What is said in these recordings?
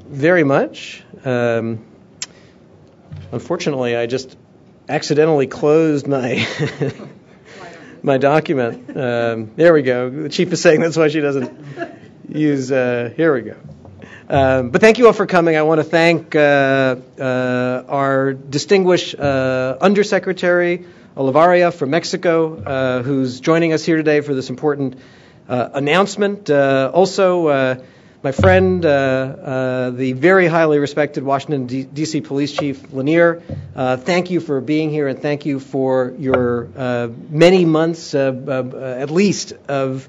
very much. Unfortunately, I just accidentally closed my my document. There we go. The chief is saying that's why she doesn't use. Here we go. But thank you all for coming. I want to thank our distinguished Undersecretary Olivaria from Mexico, who's joining us here today for this important announcement. Also, my friend, the very highly respected Washington, D.C. Police Chief Lanier, thank you for being here, and thank you for your many months, at least, of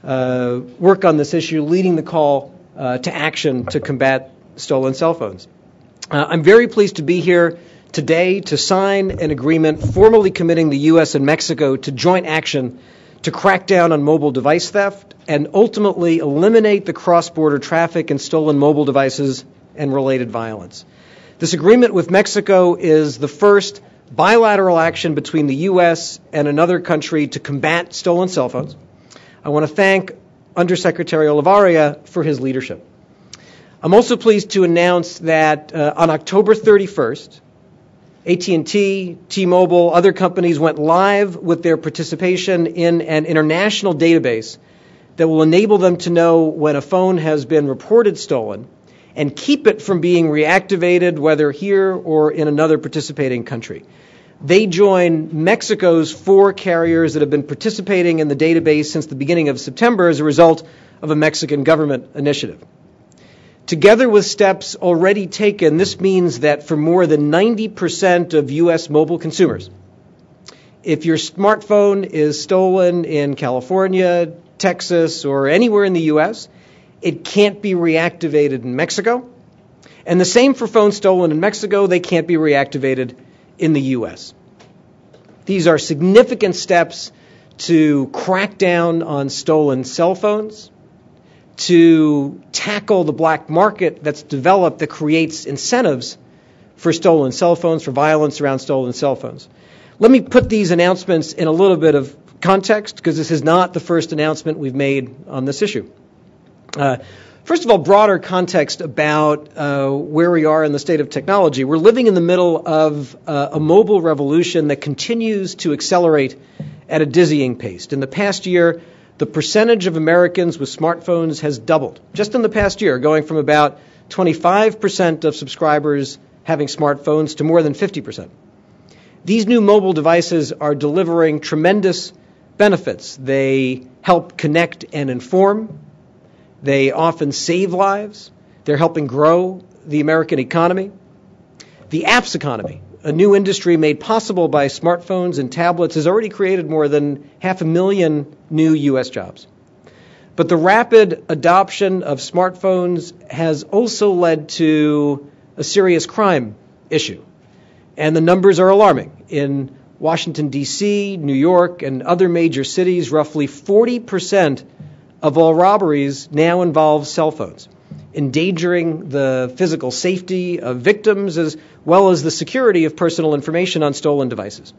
work on this issue, leading the call to action to combat stolen cell phones. I'm very pleased to be here today to sign an agreement formally committing the U.S. and Mexico to joint action to crack down on mobile device theft and ultimately eliminate the cross-border traffic in stolen mobile devices and related violence. This agreement with Mexico is the first bilateral action between the U.S. and another country to combat stolen cell phones. I want to thank Undersecretary Olivaria for his leadership. I'm also pleased to announce that on October 31st, AT&T, T-Mobile, other companies went live with their participation in an international database that will enable them to know when a phone has been reported stolen and keep it from being reactivated, whether here or in another participating country. They join Mexico's 4 carriers that have been participating in the database since the beginning of September as a result of a Mexican government initiative. Together with steps already taken, this means that for more than 90% of U.S. mobile consumers, if your smartphone is stolen in California, Texas, or anywhere in the U.S., it can't be reactivated in Mexico. And the same for phones stolen in Mexico, they can't be reactivated in the U.S. These are significant steps to crack down on stolen cell phones, to tackle the black market that's developed that creates incentives for stolen cell phones, for violence around stolen cell phones. Let me put these announcements in a little bit of context, because this is not the first announcement we've made on this issue. First of all, broader context about where we are in the state of technology. We're living in the middle of a mobile revolution that continues to accelerate at a dizzying pace. In the past year, the percentage of Americans with smartphones has doubled, just in the past year, going from about 25% of subscribers having smartphones to more than 50%. These new mobile devices are delivering tremendous benefits. They help connect and inform. They often save lives. They're helping grow the American economy. The apps economy, a new industry made possible by smartphones and tablets, has already created more than 500,000 new U.S. jobs. But the rapid adoption of smartphones has also led to a serious crime issue. And the numbers are alarming. In Washington, D.C., New York, and other major cities, roughly 40% of all robberies now involve cell phones, endangering the physical safety of victims as well as the security of personal information on stolen devices.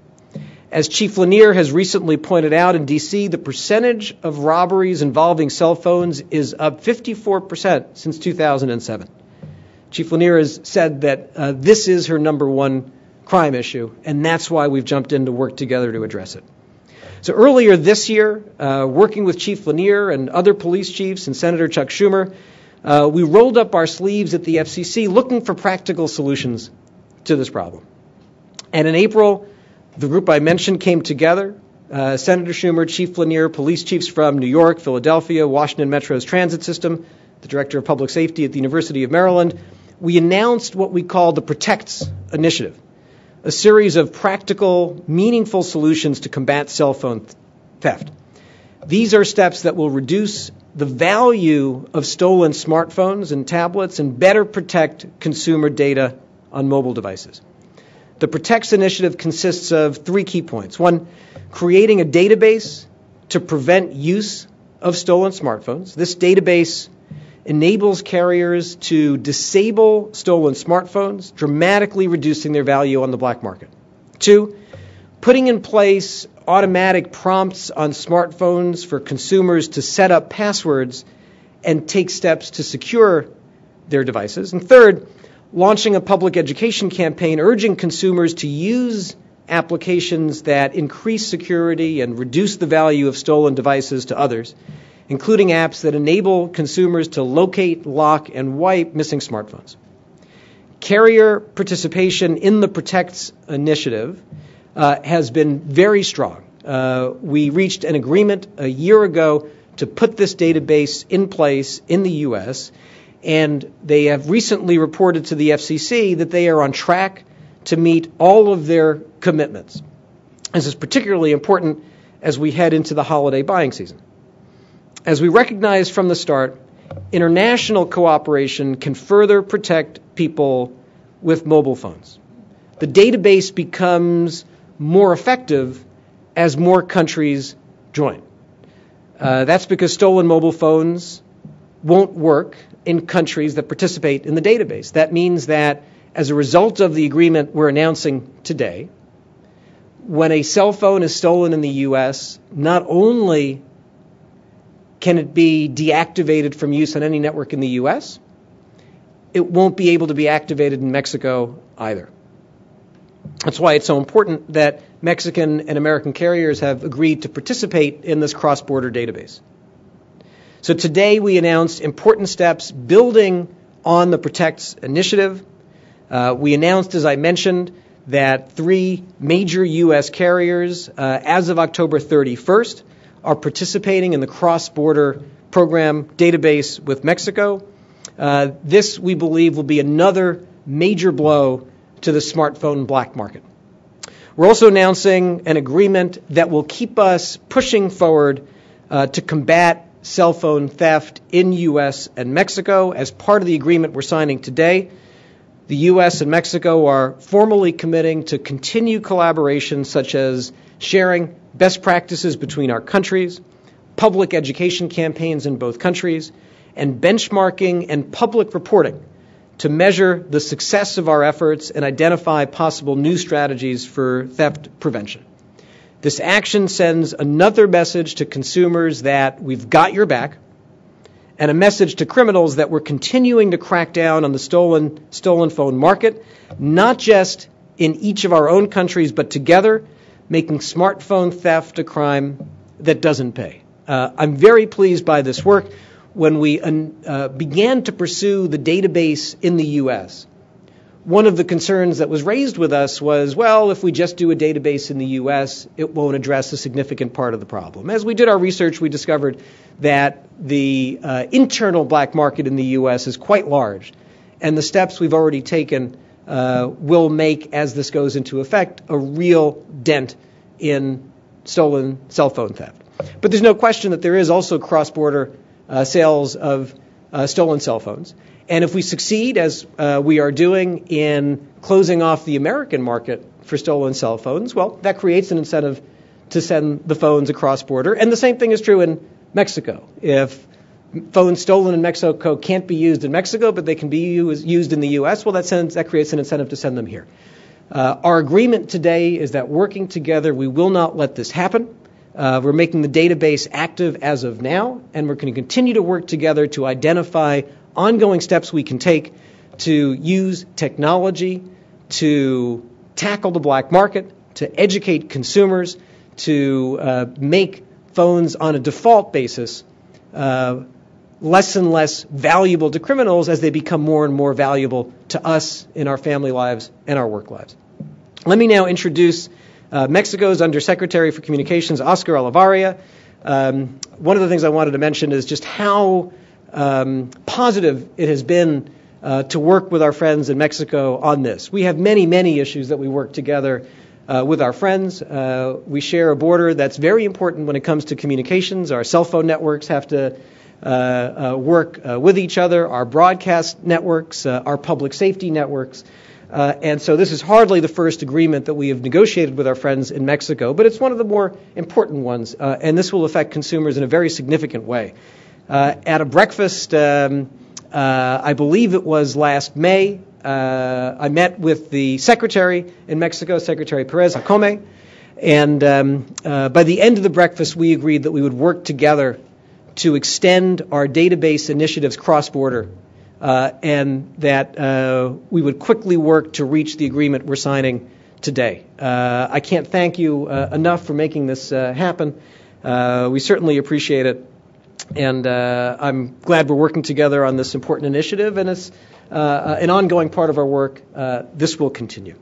As Chief Lanier has recently pointed out in D.C., the percentage of robberies involving cell phones is up 54% since 2007. Chief Lanier has said that this is her number one crime issue, and that's why we've jumped in to work together to address it. So earlier this year, working with Chief Lanier and other police chiefs and Senator Chuck Schumer, we rolled up our sleeves at the FCC looking for practical solutions to this problem. And in April, the group I mentioned came together, Senator Schumer, Chief Lanier, police chiefs from New York, Philadelphia, Washington Metro's transit system, the Director of Public Safety at the University of Maryland. We announced what we call the Protects Initiative, a series of practical, meaningful solutions to combat cell phone theft. These are steps that will reduce the value of stolen smartphones and tablets and better protect consumer data on mobile devices. The Protects Initiative consists of 3 key points. 1, creating a database to prevent use of stolen smartphones. This database enables carriers to disable stolen smartphones, dramatically reducing their value on the black market. 2, putting in place automatic prompts on smartphones for consumers to set up passwords and take steps to secure their devices. And third, launching a public education campaign urging consumers to use applications that increase security and reduce the value of stolen devices to others, including apps that enable consumers to locate, lock, and wipe missing smartphones. Carrier participation in the Protects initiative has been very strong. We reached an agreement a year ago to put this database in place in the U.S., and they have recently reported to the FCC that they are on track to meet all of their commitments. This is particularly important as we head into the holiday buying season. As we recognized from the start, international cooperation can further protect people with mobile phones. The database becomes more effective as more countries join. That's because stolen mobile phones won't work in countries that participate in the database. That means that as a result of the agreement we're announcing today, when a cell phone is stolen in the U.S., not only can it be deactivated from use on any network in the U.S., it won't be able to be activated in Mexico either. That's why it's so important that Mexican and American carriers have agreed to participate in this cross-border database. So today we announced important steps building on the Protects initiative. We announced, as I mentioned, that 3 major U.S. carriers, as of October 31st, are participating in the cross-border program database with Mexico. This, we believe, will be another major blow to the smartphone black market. We're also announcing an agreement that will keep us pushing forward to combat cell phone theft in U.S. and Mexico. As part of the agreement we're signing today, the U.S. and Mexico are formally committing to continue collaboration such as sharing best practices between our countries, public education campaigns in both countries, and benchmarking and public reporting to measure the success of our efforts and identify possible new strategies for theft prevention. This action sends another message to consumers that we've got your back, and a message to criminals that we're continuing to crack down on the stolen phone market, not just in each of our own countries, but together, making smartphone theft a crime that doesn't pay. I'm very pleased by this work. When we began to pursue the database in the U.S., one of the concerns that was raised with us was, well, if we just do a database in the U.S., it won't address a significant part of the problem. As we did our research, we discovered that the internal black market in the U.S. is quite large, and the steps we've already taken will make, as this goes into effect, a real dent in stolen cell phone theft. But there's no question that there is also cross-border sales of stolen cell phones. And if we succeed, as we are doing, in closing off the American market for stolen cell phones, well, that creates an incentive to send the phones across border. And the same thing is true in Mexico. If phones stolen in Mexico can't be used in Mexico, but they can be used in the U.S., well, that creates an incentive to send them here. Our agreement today is that working together, we will not let this happen. We're making the database active as of now, and we're going to continue to work together to identify ongoing steps we can take to use technology to tackle the black market, to educate consumers, to make phones on a default basis less and less valuable to criminals as they become more and more valuable to us in our family lives and our work lives. Let me now introduce Mexico's Undersecretary for Communications, Oscar Olivaria. One of the things I wanted to mention is just how positive it has been to work with our friends in Mexico on this. We have many, many issues that we work together with our friends. We share a border that's very important when it comes to communications. Our cell phone networks have to work with each other, our broadcast networks, our public safety networks. And so this is hardly the first agreement that we have negotiated with our friends in Mexico, but it's one of the more important ones, and this will affect consumers in a very significant way. At a breakfast, I believe it was last May, I met with the secretary in Mexico, Secretary Perez Jacome, and by the end of the breakfast, we agreed that we would work together to extend our database initiatives cross-border and that we would quickly work to reach the agreement we're signing today. I can't thank you enough for making this happen. We certainly appreciate it, and I'm glad we're working together on this important initiative, and it's an ongoing part of our work. This will continue.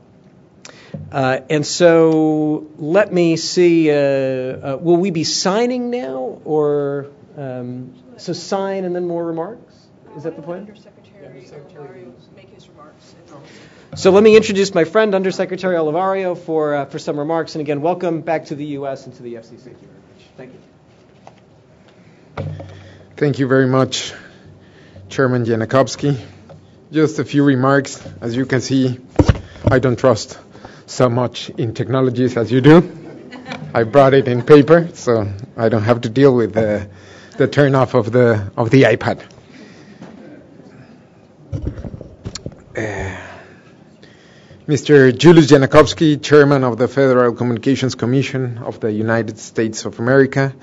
And so let me see, will we be signing now, or so sign and then more remarks? Is that the plan? Undersecretary Olivario make his remarks. So let me introduce my friend, Undersecretary Olivario, for some remarks. And again, welcome back to the U.S. and to the FCC. Thank you. Thank you very much, Chairman Janikowski. Just a few remarks. As you can see, I don't trust so much in technologies as you do. I brought it in paper, so I don't have to deal with the turn off of the iPad. Mr. Julius Janikowski, Chairman of the Federal Communications Commission of the United States of America,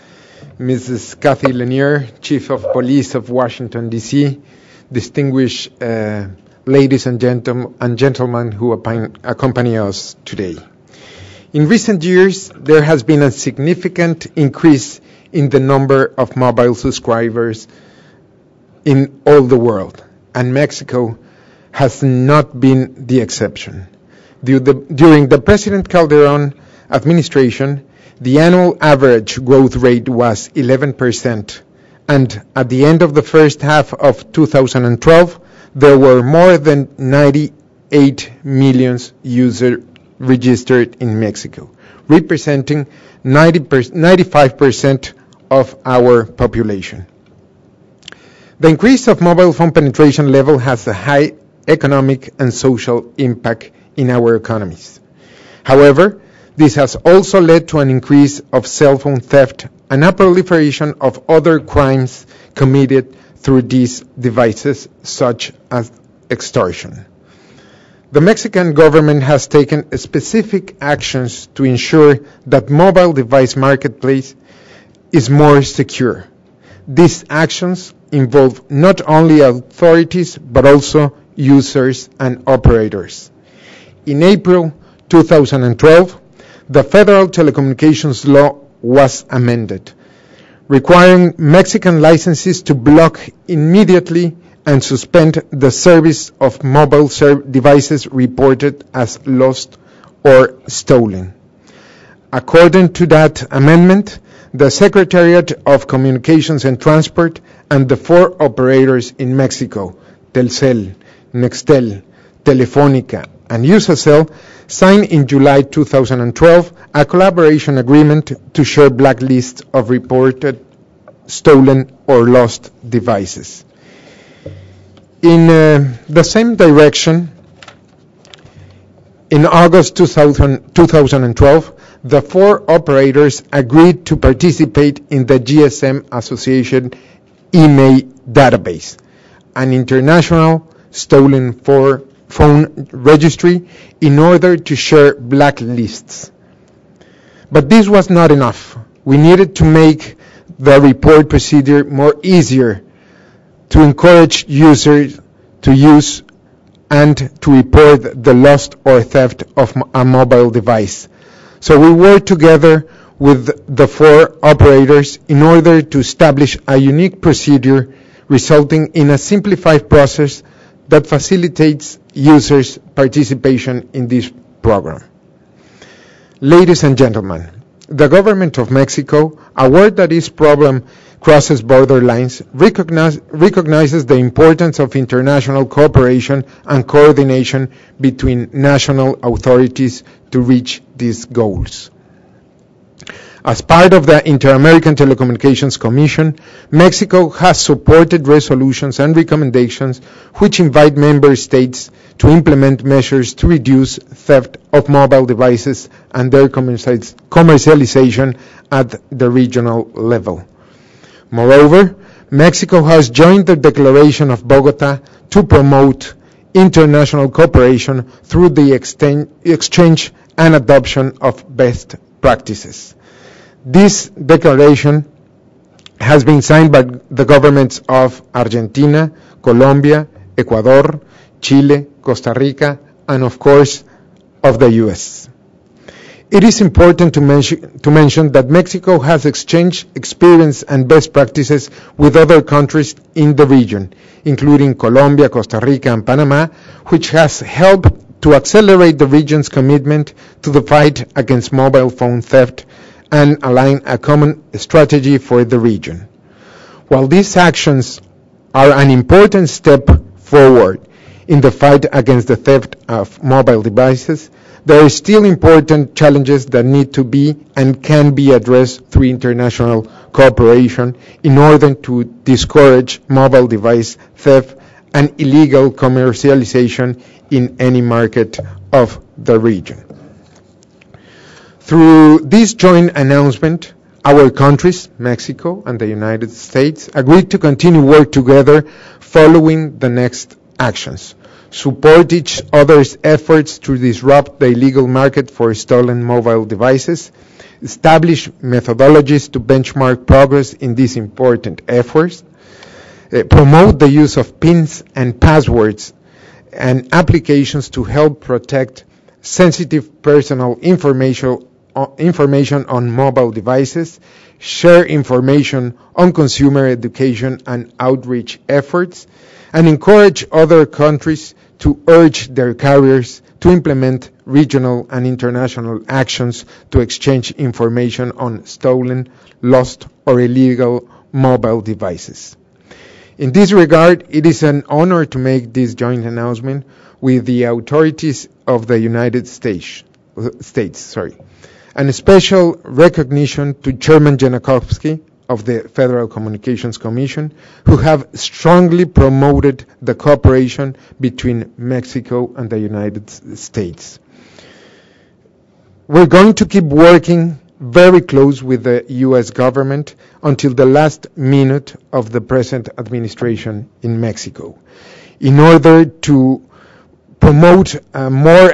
Mrs. Kathy Lanier, Chief of Police of Washington, D.C., distinguished ladies and gentlemen who accompany us today. In recent years, there has been a significant increase in the number of mobile subscribers in all the world, and Mexico has not been the exception. During the President Calderon administration, the annual average growth rate was 11%, and at the end of the first half of 2012, there were more than 98 million users registered in Mexico, representing 95% of our population. The increase of mobile phone penetration level has a high economic and social impact in our economies. However, this has also led to an increase of cell phone theft and a proliferation of other crimes committed through these devices, such as extortion. The Mexican government has taken specific actions to ensure that mobile device marketplace is more secure. These actions involve not only authorities but also users and operators. In April 2012, the Federal Telecommunications Law was amended, requiring Mexican licenses to block immediately and suspend the service of mobile devices reported as lost or stolen. According to that amendment, the Secretariat of Communications and Transport and the 4 operators in Mexico, Telcel, Nextel, Telefónica, and Usacell, signed in July 2012 a collaboration agreement to share blacklists of reported stolen or lost devices. In the same direction, in August 2012, the 4 operators agreed to participate in the GSM Association IMEI database, an international stolen phone registry, in order to share blacklists. But this was not enough. We needed to make the report procedure more easier to encourage users to use and to report the lost or theft of a mobile device. So we worked together with the 4 operators in order to establish a unique procedure resulting in a simplified process that facilitates users' participation in this program. Ladies and gentlemen, the government of Mexico, aware that this problem crosses border lines, recognizes the importance of international cooperation and coordination between national authorities to reach these goals. As part of the Inter-American Telecommunications Commission, Mexico has supported resolutions and recommendations which invite member states to implement measures to reduce theft of mobile devices and their commercialization at the regional level. Moreover, Mexico has joined the Declaration of Bogota to promote international cooperation through the exchange and adoption of best practices. This declaration has been signed by the governments of Argentina, Colombia, Ecuador, Chile, Costa Rica, and of course, of the U.S. It is important to mention that Mexico has exchanged experience and best practices with other countries in the region, including Colombia, Costa Rica, and Panama, which has helped to accelerate the region's commitment to the fight against mobile phone theft and align a common strategy for the region. While these actions are an important step forward in the fight against the theft of mobile devices, there are still important challenges that need to be and can be addressed through international cooperation in order to discourage mobile device theft and illegal commercialization in any market of the region. Through this joint announcement, our countries, Mexico and the United States, agreed to continue work together following the next actions. Support each other's efforts to disrupt the illegal market for stolen mobile devices, establish methodologies to benchmark progress in these important efforts, promote the use of PINs and passwords and applications to help protect sensitive personal information on mobile devices, share information on consumer education and outreach efforts, and encourage other countries to urge their carriers to implement regional and international actions to exchange information on stolen, lost, or illegal mobile devices. In this regard, it is an honor to make this joint announcement with the authorities of the United States. And a special recognition to Chairman Jankowski of the Federal Communications Commission, who have strongly promoted the cooperation between Mexico and the United States. We're going to keep working very close with the U.S. government until the last minute of the present administration in Mexico, in order to promote more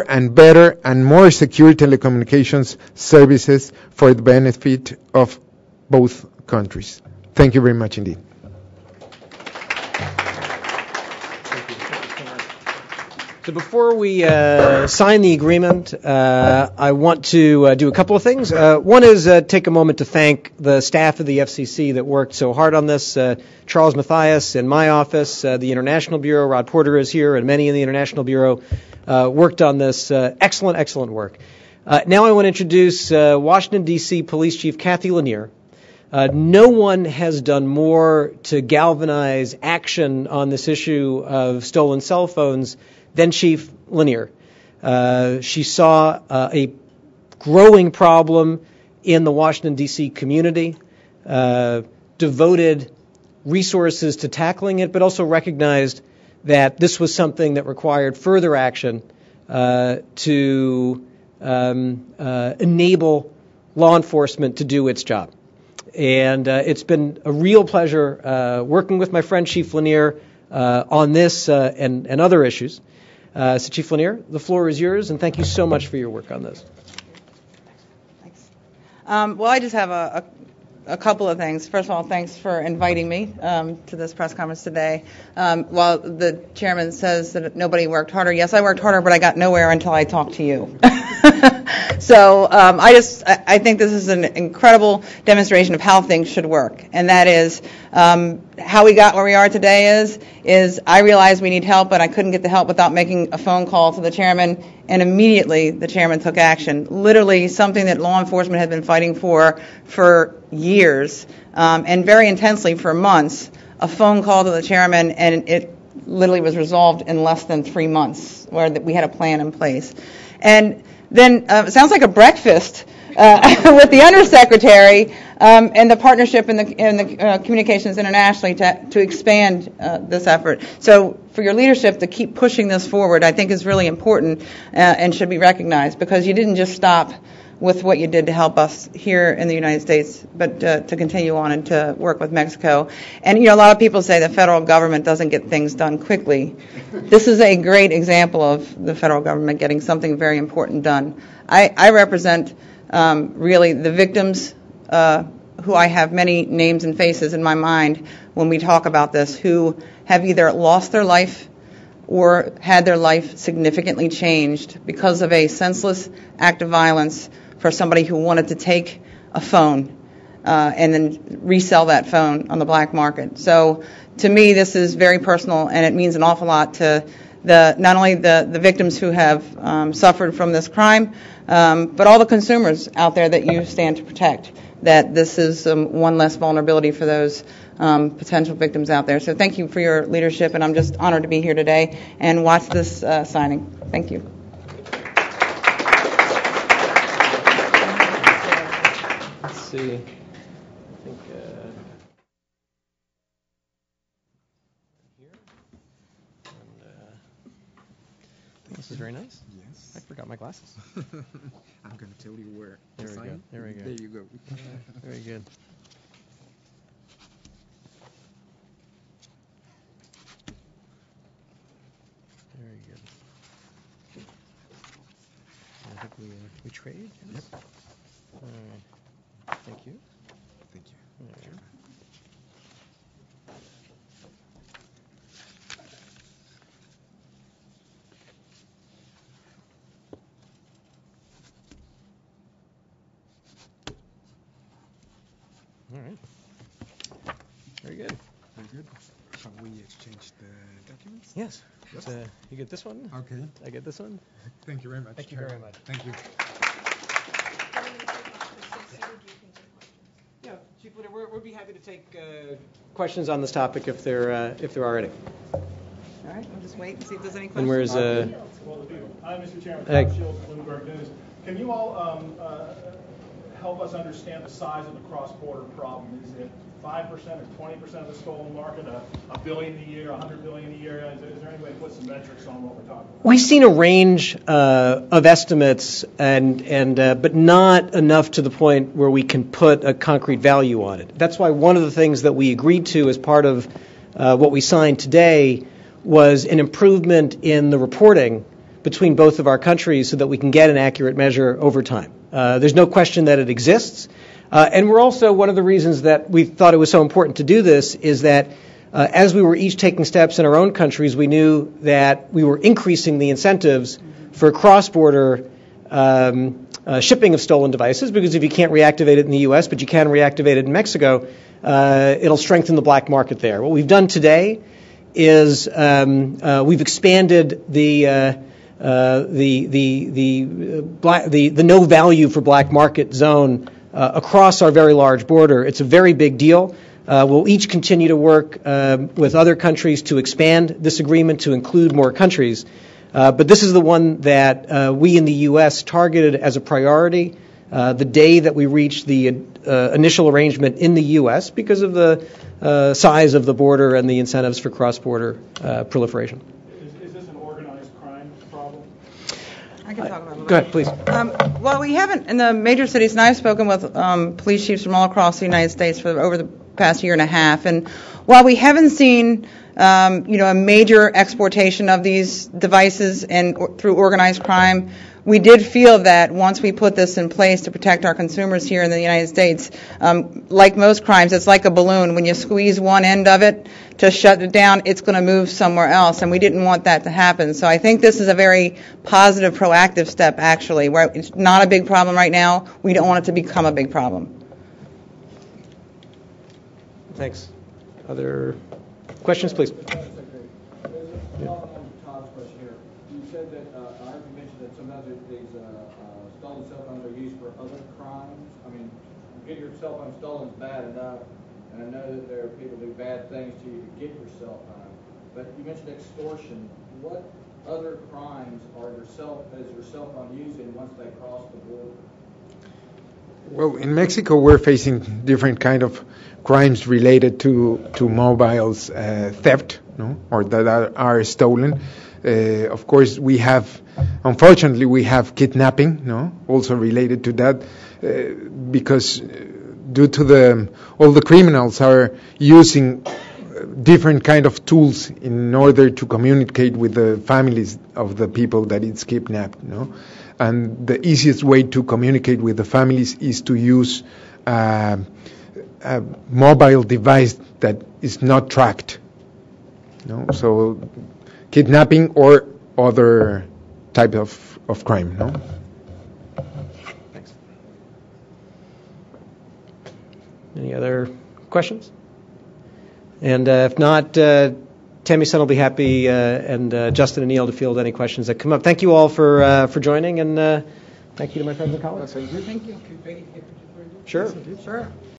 and better and more secure telecommunications services for the benefit of both countries. Thank you very much indeed. So before we sign the agreement, I want to do a couple of things. One is take a moment to thank the staff of the FCC that worked so hard on this. Charles Mathias in my office, the International Bureau, Rod Porter is here, and many in the International Bureau worked on this. Excellent work. Now I want to introduce Washington, D.C. Police Chief Kathy Lanier. No one has done more to galvanize action on this issue of stolen cell phones than Chief Lanier. She saw a growing problem in the Washington, D.C. community, devoted resources to tackling it, but also recognized that this was something that required further action to enable law enforcement to do its job. And it's been a real pleasure working with my friend Chief Lanier on this and other issues. So Chief Lanier, the floor is yours, and thank you so much for your work on this. Thanks. Well, I just have a couple of things. First of all, thanks for inviting me to this press conference today. While the chairman says that nobody worked harder, yes, I worked harder, but I got nowhere until I talked to you. So I think this is an incredible demonstration of how things should work, and that is how we got where we are today is I realized we need help, but I couldn't get the help without making a phone call to the chairman, and immediately the chairman took action. Literally something that law enforcement had been fighting for years, and very intensely for months, a phone call to the chairman, and it literally was resolved in less than 3 months, where we had a plan in place. And then it sounds like a breakfast with the undersecretary and the partnership in the communications internationally to expand this effort. So for your leadership to keep pushing this forward, I think is really important and should be recognized, because you didn't just stop with what you did to help us here in the United States, but to continue on and to work with Mexico. And, a lot of people say the federal government doesn't get things done quickly. This is a great example of the federal government getting something very important done. I represent really the victims who I have many names and faces in my mind when we talk about this, who have either lost their life or had their life significantly changed because of a senseless act of violence for somebody who wanted to take a phone and then resell that phone on the black market. So to me, this is very personal, and it means an awful lot to not only the victims who have suffered from this crime, but all the consumers out there that you stand to protect, that this is one less vulnerability for those potential victims out there. So thank you for your leadership, and I'm just honored to be here today and watch this signing. Thank you. Let's see. I think here. And, this is very nice. Yes. I forgot my glasses. I'm going to tell you where. There we go. There we go. There you go. Very good. Very good. I think we trade. Yes? Yep. All right. Thank you. Thank you. All right. All right. Very good. Very good. Shall we exchange the documents? Yes. Yes. You get this one? Okay. I get this one? Thank you very much. Thank you very much. Thank you. Yeah, Chief Leader, we'd be happy to take questions on this topic if there are any. All right, we'll just wait and see if there's any questions. And where's Hi, Mr. Chairman. Hey. Tom Shields, Bloomberg News. Can you all help us understand the size of the cross-border problem? Is it 5% or 20% of the stolen market, a billion a year, 100 billion a year? Is there any way to put some metrics on what we're talking about? We've seen a range of estimates, but not enough to the point where we can put a concrete value on it. That's why one of the things that we agreed to as part of what we signed today was an improvement in the reporting between both of our countries so that we can get an accurate measure over time. There's no question that it exists. And we're also, one of the reasons that we thought it was so important to do this is that as we were each taking steps in our own countries, we knew that we were increasing the incentives for cross-border shipping of stolen devices, because if you can't reactivate it in the U.S., but you can reactivate it in Mexico, it'll strengthen the black market there. What we've done today is we've expanded the no value for black market zone across our very large border. It's a very big deal. We'll each continue to work with other countries to expand this agreement to include more countries. But this is the one that we in the U.S. targeted as a priority the day that we reached the initial arrangement in the U.S. because of the size of the border and the incentives for cross-border proliferation. Is this an organized crime problem? I can talk about it. Go ahead, please. Well, we haven't in the major cities, and I've spoken with police chiefs from all across the United States for over the past year and a half. And while we haven't seen, a major exportation of these devices and through organized crime, we did feel that once we put this in place to protect our consumers here in the United States, like most crimes, it's like a balloon. When you squeeze one end of it to shut it down, it's going to move somewhere else, and we didn't want that to happen. So I think this is a very positive, proactive step, actually, where it's not a big problem right now. We don't want it to become a big problem. Thanks. Other questions, please? Todd's question here. You said that I heard you mention that sometimes these stolen cell phones are used for other crimes. I mean, getting your cell phone stolen is bad enough, and I know that there are people who do bad things to you to get your cell phone. But you mentioned extortion. What other crimes is your cell phone used in once they cross the border? Well, in Mexico, we're facing different kind of crimes related to mobiles theft, or that are stolen. Of course, unfortunately, we have kidnapping, also related to that, because due to all the criminals are using different kind of tools in order to communicate with the families of the people that it's kidnapped, And the easiest way to communicate with the families is to use a mobile device that is not tracked. No, so kidnapping or other type of crime. No. Thanks. Any other questions? And if not, Tammy Sun will be happy, and Justin and Neil to field any questions that come up. Thank you all for joining, and thank you to my friends and colleagues. Thank you. Sure. Sure.